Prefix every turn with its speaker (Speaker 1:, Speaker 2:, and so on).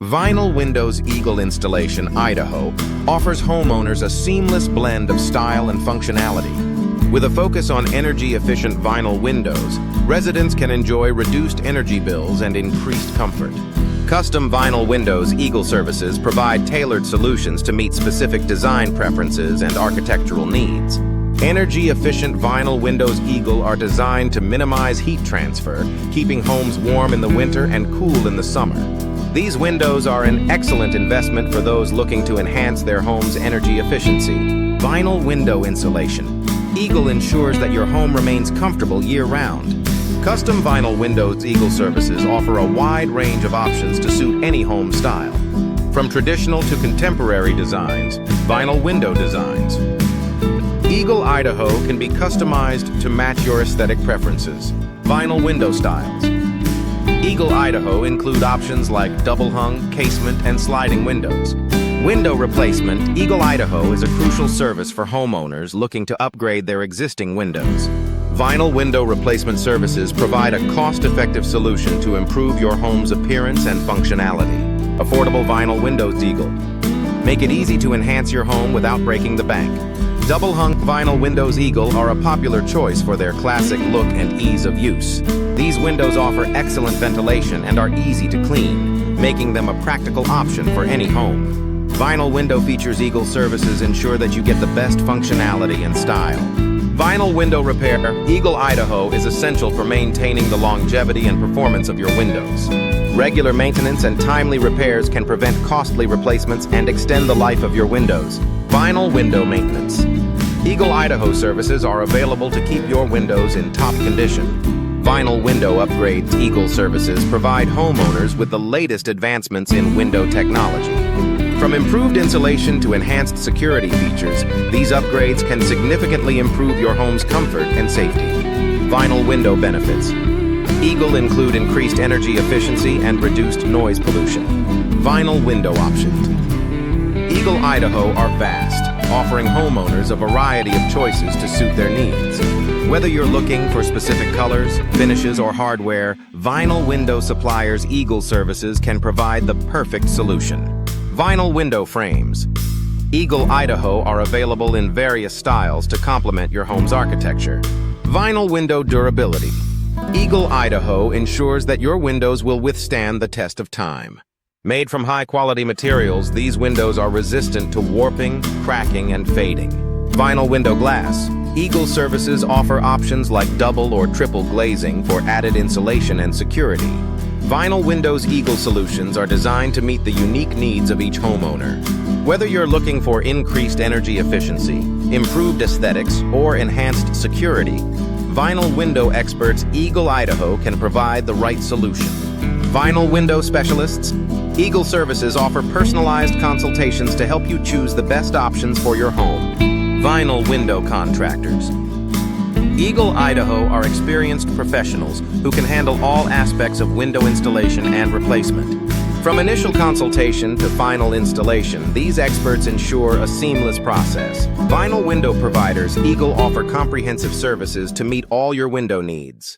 Speaker 1: Vinyl Windows Eagle Installation Idaho offers homeowners a seamless blend of style and functionality. With a focus on energy-efficient vinyl windows, residents can enjoy reduced energy bills and increased comfort. Custom vinyl windows Eagle services provide tailored solutions to meet specific design preferences and architectural needs. Energy-efficient vinyl windows Eagle are designed to minimize heat transfer, keeping homes warm in the winter and cool in the summer. These windows are an excellent investment for those looking to enhance their home's energy efficiency. Vinyl window insulation. Eagle ensures that your home remains comfortable year-round. Custom vinyl windows Eagle services offer a wide range of options to suit any home style. From traditional to contemporary designs, vinyl window designs. Eagle Idaho can be customized to match your aesthetic preferences. Vinyl window styles. Eagle Idaho include options like double-hung, casement, and sliding windows. Window replacement. Eagle Idaho is a crucial service for homeowners looking to upgrade their existing windows. Vinyl window replacement services provide a cost-effective solution to improve your home's appearance and functionality. Affordable vinyl windows Eagle. Make it easy to enhance your home without breaking the bank. Double-hung vinyl windows Eagle are a popular choice for their classic look and ease of use. These windows offer excellent ventilation and are easy to clean, making them a practical option for any home. Vinyl window features Eagle services ensure that you get the best functionality and style. Vinyl window repair. Eagle Idaho is essential for maintaining the longevity and performance of your windows. Regular maintenance and timely repairs can prevent costly replacements and extend the life of your windows. Vinyl window maintenance. Eagle Idaho services are available to keep your windows in top condition. Vinyl window upgrades Eagle services provide homeowners with the latest advancements in window technology. From improved insulation to enhanced security features, these upgrades can significantly improve your home's comfort and safety. Vinyl window benefits. Eagle include increased energy efficiency and reduced noise pollution. Vinyl window options. Eagle Idaho are vast, offering homeowners a variety of choices to suit their needs. Whether you're looking for specific colors, finishes, or hardware, vinyl window suppliers Eagle services can provide the perfect solution. Vinyl window frames. Eagle Idaho are available in various styles to complement your home's architecture. Vinyl window durability. Eagle Idaho ensures that your windows will withstand the test of time. Made from high-quality materials, these windows are resistant to warping, cracking, and fading. Vinyl window glass. Eagle services offer options like double or triple glazing for added insulation and security. Vinyl windows Eagle solutions are designed to meet the unique needs of each homeowner. Whether you're looking for increased energy efficiency, improved aesthetics, or enhanced security, vinyl window experts Eagle Idaho can provide the right solution. Vinyl window specialists. Eagle services offer personalized consultations to help you choose the best options for your home. Vinyl window contractors. Eagle Idaho are experienced professionals who can handle all aspects of window installation and replacement. From initial consultation to final installation, these experts ensure a seamless process. Vinyl window providers Eagle offer comprehensive services to meet all your window needs.